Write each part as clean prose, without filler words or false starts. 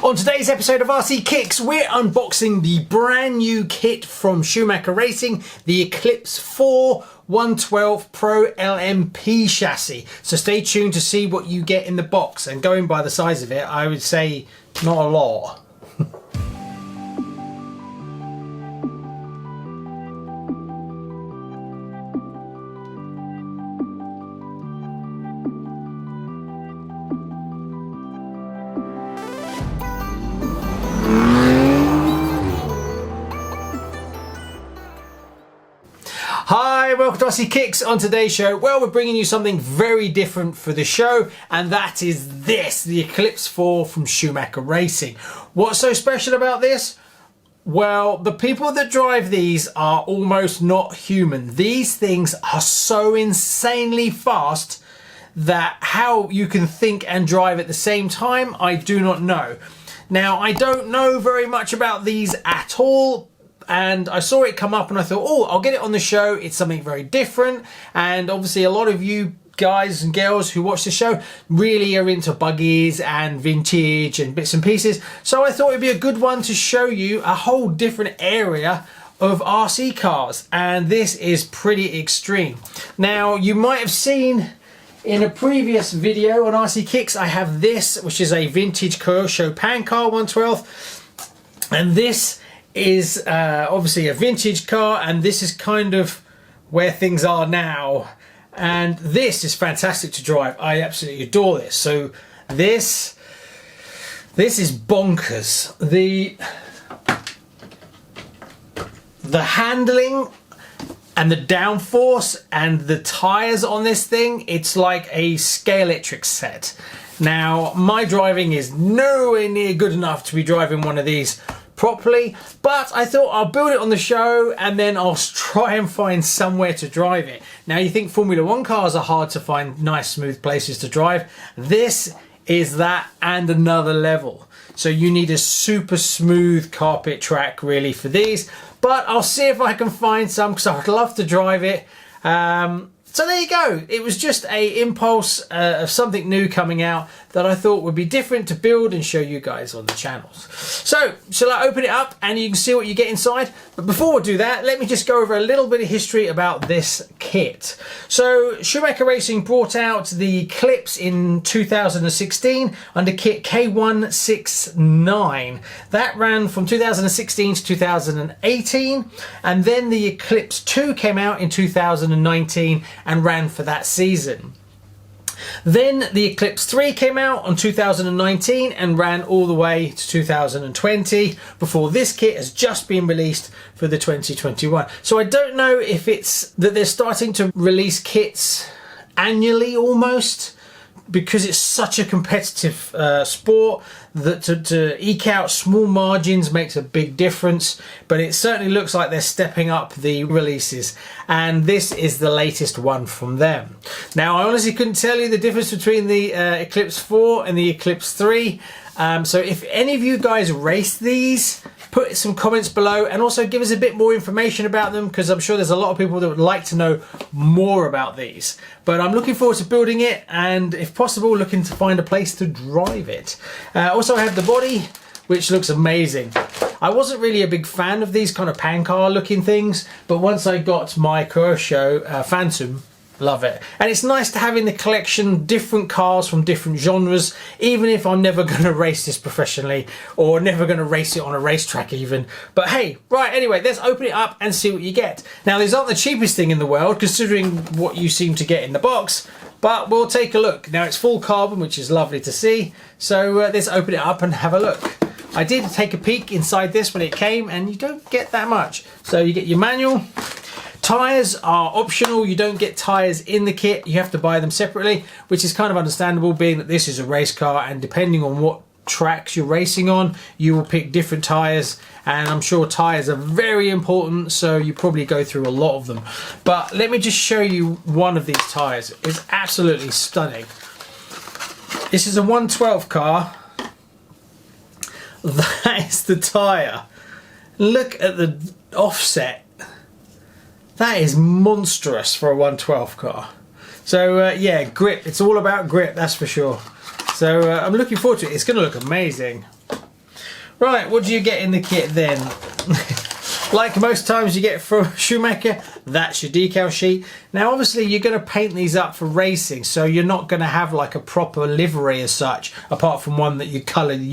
On today's episode of RC Kicks, we're unboxing the brand new kit from Schumacher Racing, the Eclipse 112 Pro LMP chassis. So stay tuned to see what you get in the box, and going by the size of it, I would say not a lot. Hi, welcome to RC Kicks. On today's show, well, we're bringing you something very different for the show, and that is this, the Eclipse 4 from Schumacher Racing. What's so special about this? Well, the people that drive these are almost not human. These things are so insanely fast that how you can think and drive at the same time, I do not know. Now, I don't know very much about these at all, and I saw it come up and I thought, oh, I'll get it on the show. It's something very different, and obviously a lot of you guys and girls who watch the show really are into buggies and vintage and bits and pieces, so I thought it'd be a good one to show you a whole different area of RC cars, and this is pretty extreme. Now, you might have seen in a previous video on RC Kicks, I have this, which is a vintage Chopin car 112, and this is obviously a vintage car, and this is kind of where things are now, and this is fantastic to drive. I absolutely adore this. So this is bonkers. The handling and the downforce and the tires on this thing, it's like a Scalextric set. Now, my driving is nowhere near good enough to be driving one of these properly, but I thought I'll build it on the show and then I'll try and find somewhere to drive it. Now, you think Formula 1 cars are hard to find nice smooth places to drive. This is that and another level. So you need a super smooth carpet track really for these, but I'll see if I can find some because I'd love to drive it. So there you go. It was just a impulse of something new coming out that I thought would be different to build and show you guys on the channels. So, shall I open it up and you can see what you get inside? But before we do that, let me just go over a little bit of history about this kit. So, Schumacher Racing brought out the Eclipse in 2016 under kit K169. That ran from 2016 to 2018, and then the Eclipse 2 came out in 2019 and ran for that season. Then the Eclipse 3 came out on 2019 and ran all the way to 2020 before this kit has just been released for the 2021. So I don't know if it's that they're starting to release kits annually almost, because it's such a competitive sport that to eke out small margins makes a big difference, but it certainly looks like they're stepping up the releases, and this is the latest one from them. Now, I honestly couldn't tell you the difference between the Eclipse 4 and the Eclipse 3, so if any of you guys race these, put some comments below and also give us a bit more information about them, because I'm sure there's a lot of people that would like to know more about these. But I'm looking forward to building it, and if possible looking to find a place to drive it. Also, I have the body, which looks amazing. I wasn't really a big fan of these kind of pan car looking things, but once I got my Phantom, love it. And it's nice to have in the collection different cars from different genres, even if I'm never going to race this professionally or never going to race it on a racetrack even. But hey, right, anyway, let's open it up and see what you get. Now, these aren't the cheapest thing in the world considering what you seem to get in the box, but we'll take a look. Now, it's full carbon, which is lovely to see. So let's open it up and have a look. I did take a peek inside this when it came, and you don't get that much. So you get your manual. Tyres are optional. You don't get tyres in the kit. You have to buy them separately, which is kind of understandable, being that this is a race car, and depending on what tracks you're racing on, you will pick different tyres, and I'm sure tyres are very important, so you probably go through a lot of them. But let me just show you one of these tyres. It's absolutely stunning. This is a 112 car. That is the tyre. Look at the offset. That is monstrous for a 112 car. So yeah, grip. It's all about grip, that's for sure. So I'm looking forward to it. It's going to look amazing. Right, what do you get in the kit then? Like most times you get from Schumacher, that's your decal sheet. Now obviously you're going to paint these up for racing, so you're not going to have like a proper livery as such, apart from one that you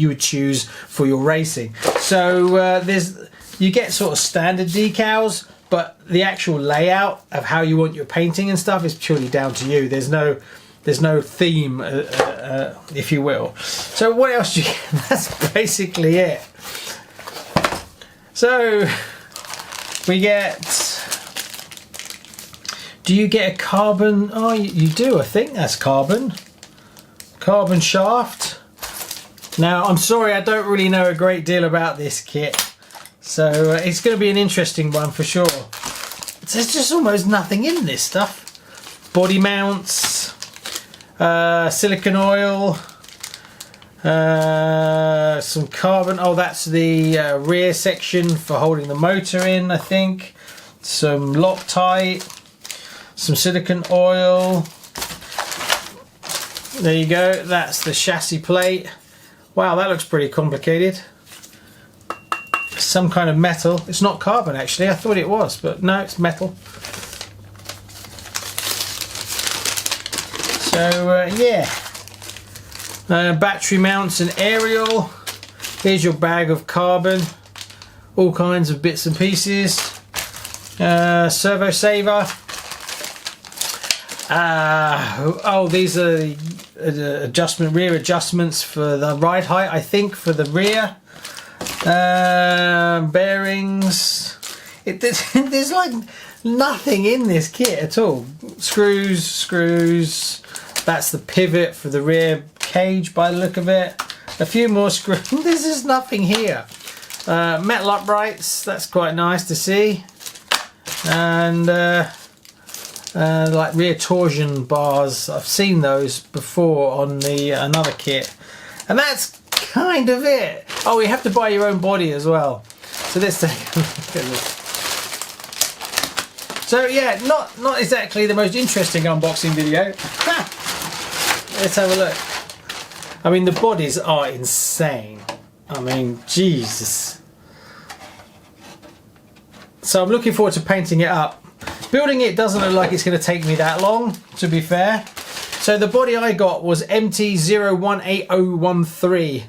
would choose for your racing. So you get sort of standard decals, but the actual layout of how you want your painting and stuff is purely down to you. There's no theme, if you will. So what else do you get? That's basically it. So we get, do you get a carbon? Oh, you do, I think that's carbon shaft. Now I'm sorry, I don't really know a great deal about this kit, so it's going to be an interesting one for sure. There's just almost nothing in this stuff. Body mounts, silicone oil, some carbon. Oh, that's the rear section for holding the motor in, I think. Some Loctite, some silicone oil. There you go, that's the chassis plate. Wow, that looks pretty complicated. Some kind of metal. It's not carbon actually, I thought it was, but no, it's metal. So yeah, battery mounts and aerial. Here's your bag of carbon, all kinds of bits and pieces. Servo saver. Oh, these are the rear adjustments for the ride height, I think, for the rear. Bearings. There's like nothing in this kit at all. Screws. That's the pivot for the rear cage by the look of it. A few more screws. There's just nothing here. Metal uprights. That's quite nice to see. And like rear torsion bars. I've seen those before on the another kit. And that's kind of it. Oh, you have to buy your own body as well. So let's take a look at this. So yeah, not exactly the most interesting unboxing video. Let's have a look. I mean, the bodies are insane. I mean, Jesus. So I'm looking forward to painting it up. Building it doesn't look like it's going to take me that long, to be fair. So the body I got was MT018013,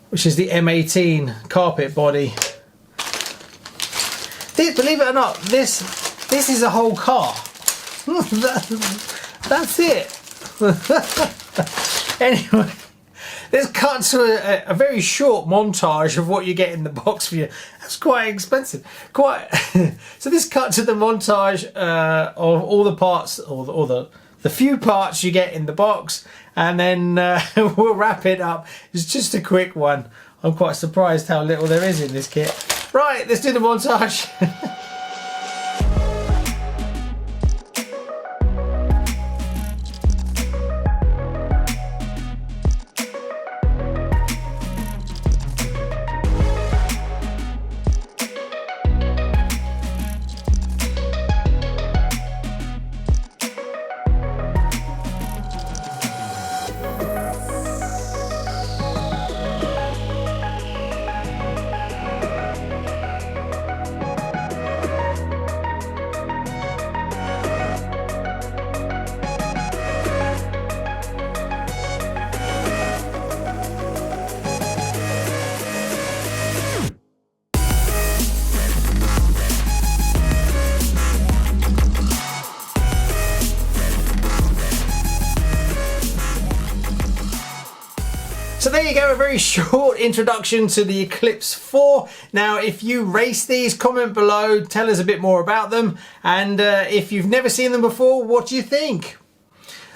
which is the M18 carpet body. Believe it or not, this is a whole car. That's it. Anyway, let's cut to a very short montage of what you get in the box for you. That's quite expensive. So this cut to the montage of all the parts, or the few parts you get in the box, and then we'll wrap it up. It's just a quick one. I'm quite surprised how little there is in this kit. Right, let's do the montage. So there you go, a very short introduction to the Eclipse 4. Now, if you race these, comment below, tell us a bit more about them. And if you've never seen them before, what do you think?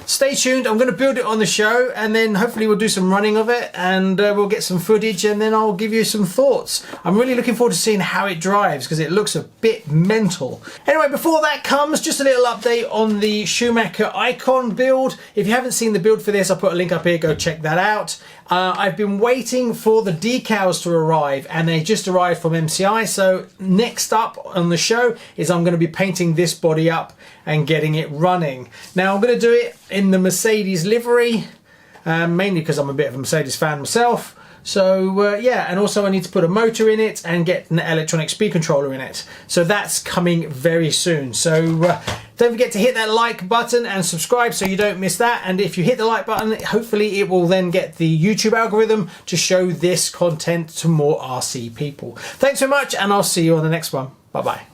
Stay tuned, I'm going to build it on the show, and then hopefully we'll do some running of it, and we'll get some footage, and then I'll give you some thoughts. I'm really looking forward to seeing how it drives, because it looks a bit mental. Anyway, before that comes, just a little update on the Schumacher Icon build. If you haven't seen the build for this, I'll put a link up here, go check that out. I've been waiting for the decals to arrive, and they just arrived from MCI, so next up on the show is I'm going to be painting this body up and getting it running. Now I'm going to do it in the Mercedes livery, mainly because I'm a bit of a Mercedes fan myself, So yeah, and also I need to put a motor in it and get an electronic speed controller in it. So that's coming very soon. So don't forget to hit that like button and subscribe so you don't miss that. And if you hit the like button, hopefully it will then get the YouTube algorithm to show this content to more RC people. Thanks so much, and I'll see you on the next one. Bye bye.